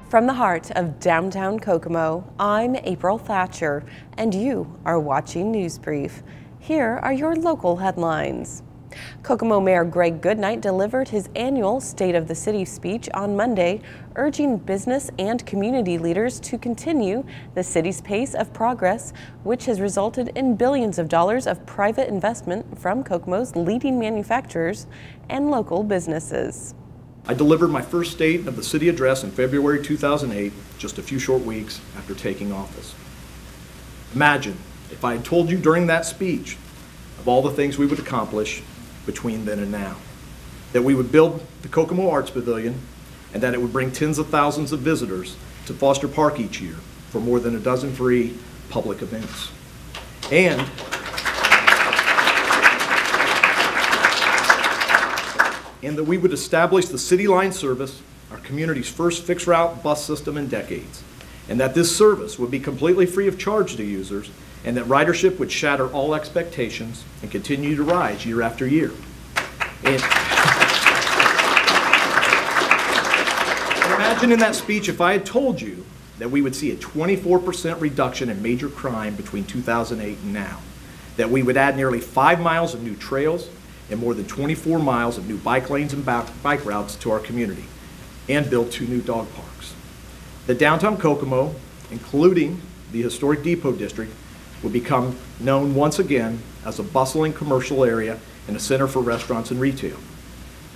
From the heart of downtown Kokomo, I'm April Thatcher, and you are watching News Brief. Here are your local headlines. Kokomo Mayor Greg Goodnight delivered his annual State of the City speech on Monday, urging business and community leaders to continue the city's pace of progress, which has resulted in billions of dollars of private investment from Kokomo's leading manufacturers and local businesses. I delivered my first State of the City address in February 2008, just a few short weeks after taking office. Imagine if I had told you during that speech of all the things we would accomplish between then and now. That we would build the Kokomo Arts Pavilion and that it would bring tens of thousands of visitors to Foster Park each year for more than a dozen free public events. And that we would establish the City Line service, our community's first fixed route bus system in decades, and that this service would be completely free of charge to users, and that ridership would shatter all expectations and continue to rise year after year. And imagine in that speech if I had told you that we would see a 24% reduction in major crime between 2008 and now, that we would add nearly 5 miles of new trails and more than 24 miles of new bike lanes and bike routes to our community, and build 2 new dog parks. The downtown Kokomo, including the historic Depot District, would become known once again as a bustling commercial area and a center for restaurants and retail.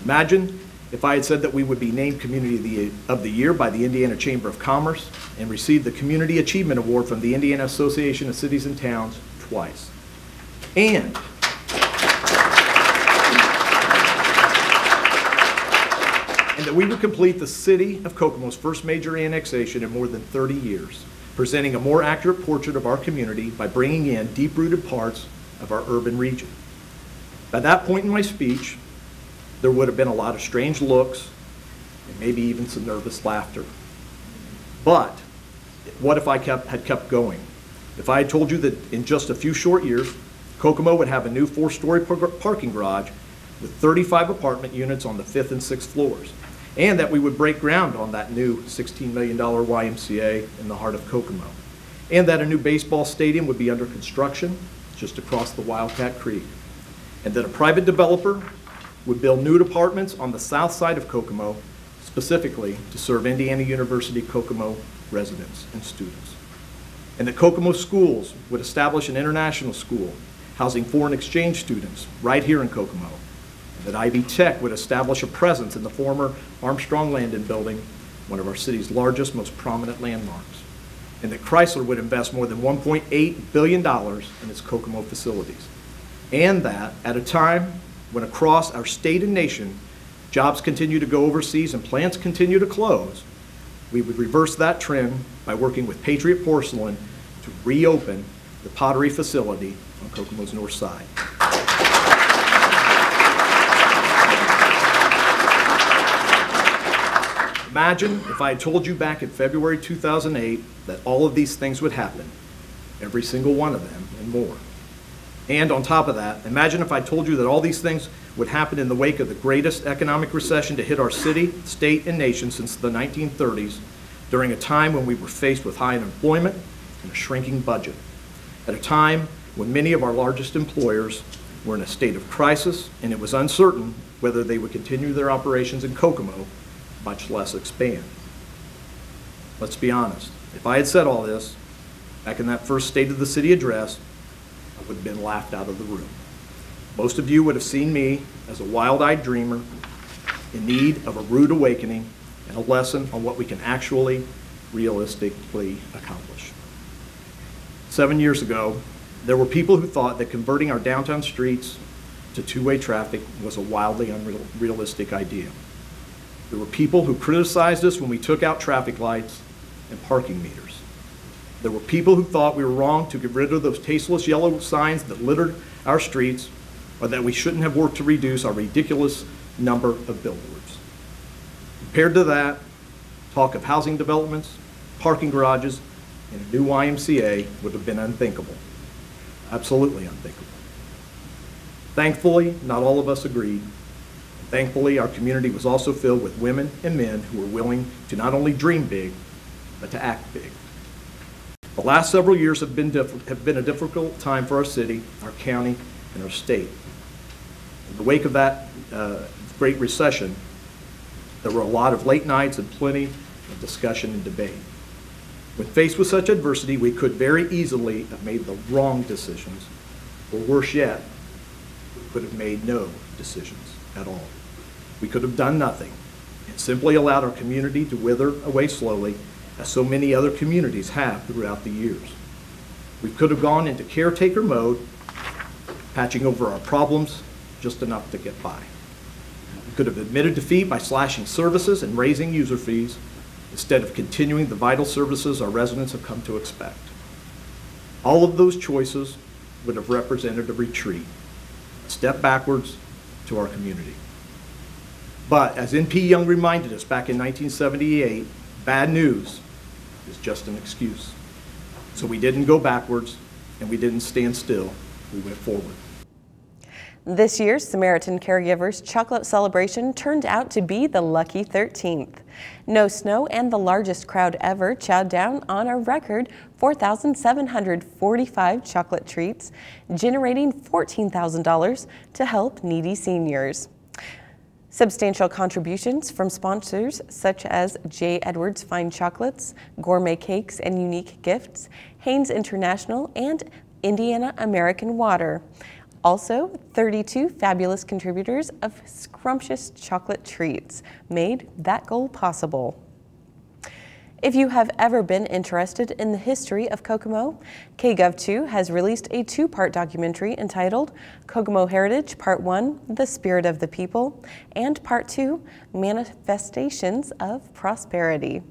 Imagine if I had said that we would be named Community of the Year by the Indiana Chamber of Commerce and receive the Community Achievement Award from the Indiana Association of Cities and Towns twice. And that we would complete the City of Kokomo's first major annexation in more than 30 years, presenting a more accurate portrait of our community by bringing in deep-rooted parts of our urban region. By that point in my speech, there would have been a lot of strange looks and maybe even some nervous laughter. But what if I had kept going? If I had told you that in just a few short years, Kokomo would have a new 4-story parking garage with 35 apartment units on the 5th and 6th floors, and that we would break ground on that new $16 million YMCA in the heart of Kokomo, and that a new baseball stadium would be under construction just across the Wildcat Creek, and that a private developer would build new apartments on the south side of Kokomo, specifically to serve Indiana University Kokomo residents and students, and that Kokomo schools would establish an international school housing foreign exchange students right here in Kokomo, that Ivy Tech would establish a presence in the former Armstrong Landon building, one of our city's largest, most prominent landmarks, and that Chrysler would invest more than $1.8 billion in its Kokomo facilities, and that at a time when across our state and nation, jobs continue to go overseas and plants continue to close, we would reverse that trend by working with Patriot Porcelain to reopen the pottery facility on Kokomo's north side. Imagine if I had told you back in February 2008 that all of these things would happen, every single one of them and more. And on top of that, imagine if I told you that all these things would happen in the wake of the greatest economic recession to hit our city, state, and nation since the 1930s, during a time when we were faced with high unemployment and a shrinking budget, at a time when many of our largest employers were in a state of crisis and it was uncertain whether they would continue their operations in Kokomo, much less expand. Let's be honest, if I had said all this back in that first State of the City address, I would have been laughed out of the room. Most of you would have seen me as a wild-eyed dreamer in need of a rude awakening and a lesson on what we can actually realistically accomplish. 7 years ago, there were people who thought that converting our downtown streets to two-way traffic was a wildly unrealistic idea. There were people who criticized us when we took out traffic lights and parking meters. There were people who thought we were wrong to get rid of those tasteless yellow signs that littered our streets, or that we shouldn't have worked to reduce our ridiculous number of billboards. Compared to that, talk of housing developments, parking garages, and a new YMCA would have been unthinkable. Absolutely unthinkable. Thankfully, not all of us agreed. Thankfully, our community was also filled with women and men who were willing to not only dream big, but to act big. The last several years have been a difficult time for our city, our county, and our state. In the wake of that Great Recession, there were a lot of late nights and plenty of discussion and debate. When faced with such adversity, we could very easily have made the wrong decisions, or worse yet, we could have made no decisions at all. We could have done nothing and simply allowed our community to wither away slowly, as so many other communities have throughout the years. We could have gone into caretaker mode, patching over our problems just enough to get by. We could have admitted defeat by slashing services and raising user fees instead of continuing the vital services our residents have come to expect. All of those choices would have represented a retreat, a step backwards to our community. But as NP Young reminded us back in 1978, bad news is just an excuse. So we didn't go backwards and we didn't stand still, we went forward. This year's Samaritan Caregivers Chocolate Celebration turned out to be the lucky 13th. No snow and the largest crowd ever chowed down on a record 4,745 chocolate treats, generating $14,000 to help needy seniors. Substantial contributions from sponsors such as J. Edwards Fine Chocolates, Gourmet Cakes and Unique Gifts, Haynes International, and Indiana American Water. Also, 32 fabulous contributors of scrumptious chocolate treats made that goal possible. If you have ever been interested in the history of Kokomo, Kgov2 has released a two-part documentary entitled Kokomo Heritage Part 1, The Spirit of the People, and Part 2, Manifestations of Prosperity.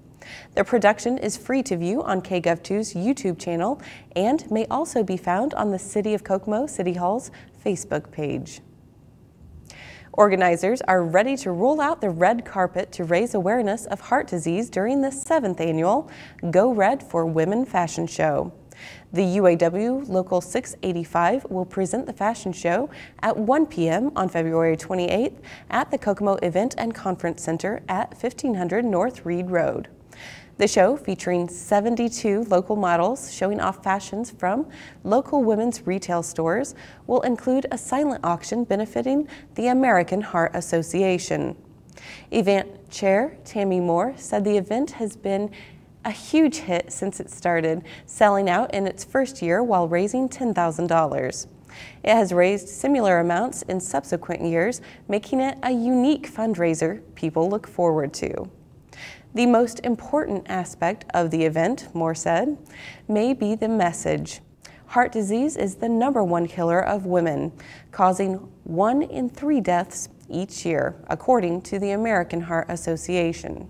The production is free to view on Kgov2's YouTube channel and may also be found on the City of Kokomo City Hall's Facebook page. Organizers are ready to roll out the red carpet to raise awareness of heart disease during the 7th annual Go Red for Women fashion show. The UAW Local 685 will present the fashion show at 1 p.m. on February 28th at the Kokomo Event and Conference Center at 1500 North Reed Road. The show, featuring 72 local models showing off fashions from local women's retail stores, will include a silent auction benefiting the American Heart Association. Event Chair Tammy Moore said the event has been a huge hit since it started, selling out in its first year while raising $10,000. It has raised similar amounts in subsequent years, making it a unique fundraiser people look forward to. The most important aspect of the event, Moore said, may be the message. Heart disease is the #1 killer of women, causing 1 in 3 deaths each year, according to the American Heart Association.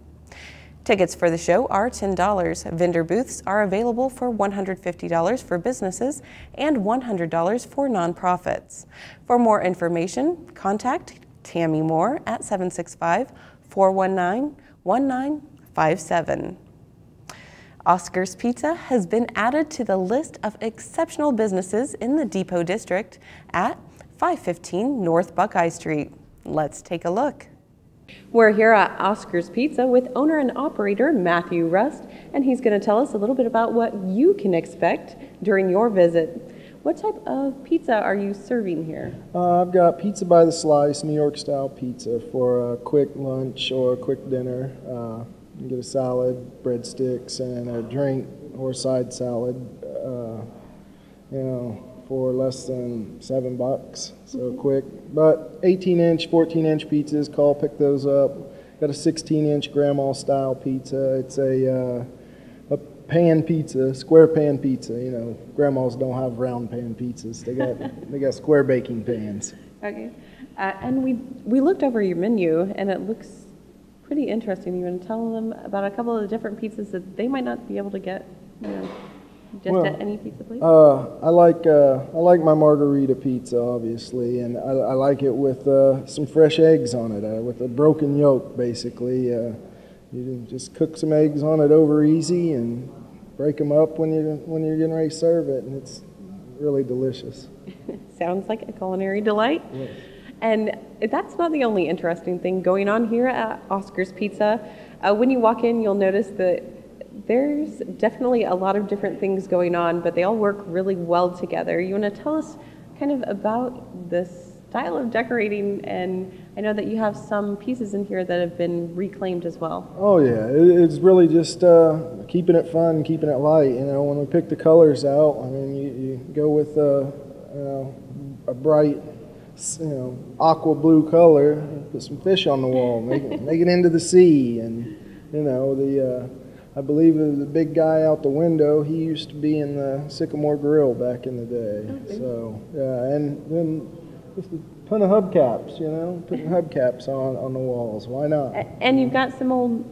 Tickets for the show are $10. Vendor booths are available for $150 for businesses and $100 for nonprofits. For more information, contact Tammy Moore at 765-419-1957. Oscar's Pizza has been added to the list of exceptional businesses in the Depot District at 515 North Buckeye Street. Let's take a look. We're here at Oscar's Pizza with owner and operator Matthew Rust, and he's going to tell us a little bit about what you can expect during your visit. What type of pizza are you serving here? I've got pizza by the slice, New York style pizza for a quick lunch or a quick dinner. You can get a salad, breadsticks, and a drink or side salad, for less than $7. So quick. But 18-inch, 14-inch pizzas, call, pick those up. Got a 16-inch grandma style pizza. It's a pan pizza, square pan pizza. You know, grandmas don't have round pan pizzas. They got square baking pans. Okay, and we looked over your menu, and it looks pretty interesting. You want to tell them about a couple of the different pizzas that they might not be able to get, at any pizza place? I like my margarita pizza, obviously, and I like it with some fresh eggs on it, with a broken yolk, basically. You can just cook some eggs on it over easy and break them up when you're getting ready to serve it, and it's really delicious. Sounds like a culinary delight. Yes. And that's not the only interesting thing going on here at Oscar's Pizza. When you walk in, you'll notice that there's definitely a lot of different things going on, but they all work really well together. You want to tell us kind of about this style of decorating, and I know that you have some pieces in here that have been reclaimed as well. Oh yeah, it's really just keeping it fun, keeping it light. You know, when we pick the colors out, I mean, you go with a bright, aqua blue color, put some fish on the wall, make it into the sea, and I believe the big guy out the window, he used to be in the Sycamore Grill back in the day. Okay. So yeah, and then just a ton of hubcaps, putting hubcaps on the walls. Why not? And you've got some old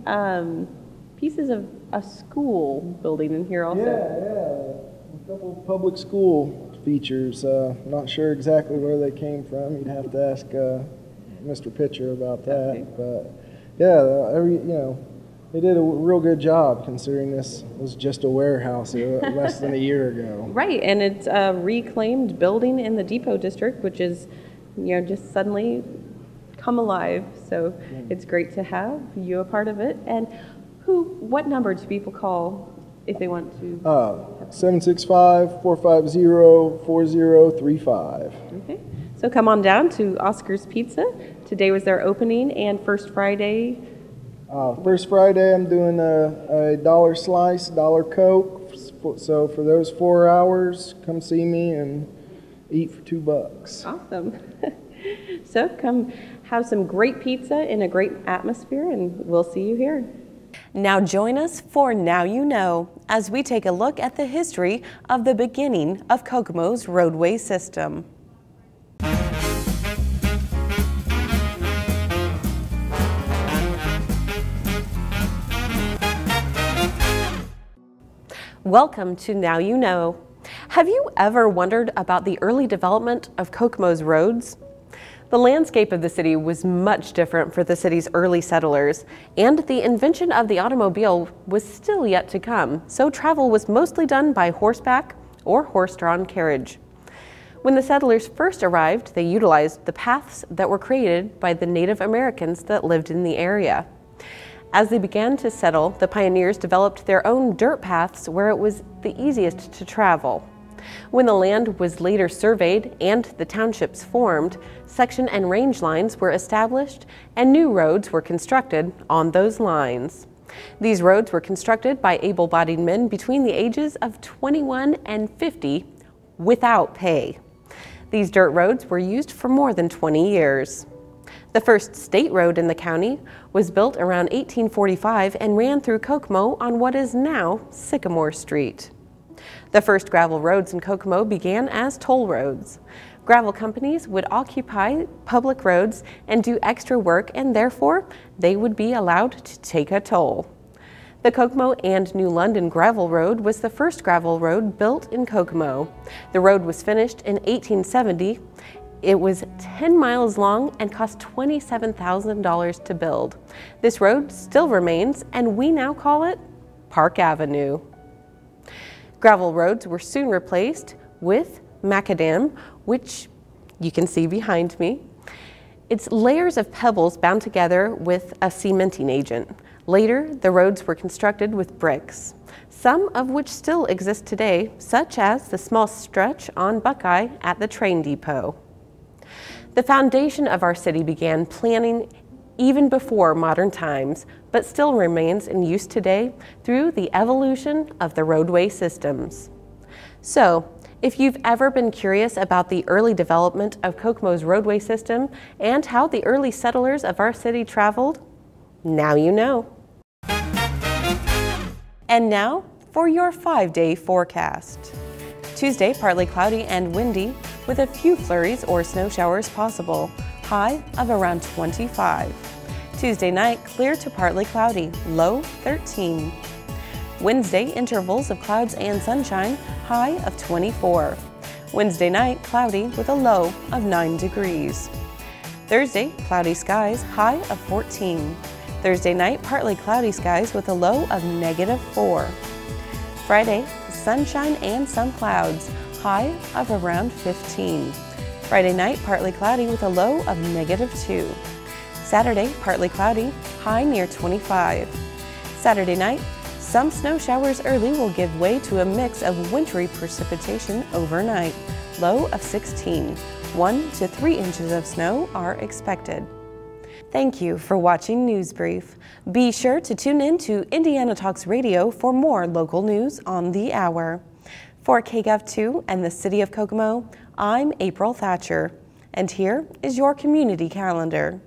pieces of a school building in here also. Yeah, a couple of public school features. Not sure exactly where they came from. You'd have to ask Mr. Pitcher about that. Okay. But yeah, they did a real good job considering this was just a warehouse less than a year ago. Right, and it's a reclaimed building in the Depot District, which is, just suddenly come alive. So it's great to have you a part of it. And what number do people call if they want to? 765-450-4035. Okay, so come on down to Oscar's Pizza. Today was their opening, and first Friday. First Friday, I'm doing a $1 slice, $1 Coke. So for those 4 hours, come see me and eat for $2. Awesome. So come have some great pizza in a great atmosphere, and we'll see you here. Now join us for Now You Know, as we take a look at the history of the beginning of Kokomo's roadway system. Welcome to Now You Know. Have you ever wondered about the early development of Kokomo's roads? The landscape of the city was much different for the city's early settlers, and the invention of the automobile was still yet to come, so travel was mostly done by horseback or horse-drawn carriage. When the settlers first arrived, they utilized the paths that were created by the Native Americans that lived in the area. As they began to settle, the pioneers developed their own dirt paths where it was the easiest to travel. When the land was later surveyed and the townships formed, section and range lines were established and new roads were constructed on those lines. These roads were constructed by able-bodied men between the ages of 21 and 50 without pay. These dirt roads were used for more than 20 years. The first state road in the county was built around 1845 and ran through Kokomo on what is now Sycamore Street. The first gravel roads in Kokomo began as toll roads. Gravel companies would occupy public roads and do extra work, and therefore they would be allowed to take a toll. The Kokomo and New London Gravel Road was the first gravel road built in Kokomo. The road was finished in 1870. It was 10 miles long and cost $27,000 to build. This road still remains, and we now call it Park Avenue. Gravel roads were soon replaced with macadam, which you can see behind me. It's layers of pebbles bound together with a cementing agent. Later, the roads were constructed with bricks, some of which still exist today, such as the small stretch on Buckeye at the train depot. The foundation of our city began planning even before modern times, but still remains in use today through the evolution of the roadway systems. So, if you've ever been curious about the early development of Kokomo's roadway system and how the early settlers of our city traveled, now you know. And now for your 5-day forecast. Tuesday, partly cloudy and windy with a few flurries or snow showers possible, high of around 25. Tuesday night, clear to partly cloudy, low 13. Wednesday, intervals of clouds and sunshine, high of 24. Wednesday night, cloudy with a low of 9 degrees. Thursday, cloudy skies, high of 14. Thursday night, partly cloudy skies with a low of -4. Friday, sunshine and some clouds, high of around 15. Friday night, partly cloudy with a low of -2. Saturday, partly cloudy, high near 25. Saturday night, some snow showers early will give way to a mix of wintry precipitation overnight, low of 16. 1 to 3 inches of snow are expected. Thank you for watching News Brief. Be sure to tune in to Indiana Talks Radio for more local news on the hour. For Kgov2 and the City of Kokomo, I'm April Thatcher, and here is your community calendar.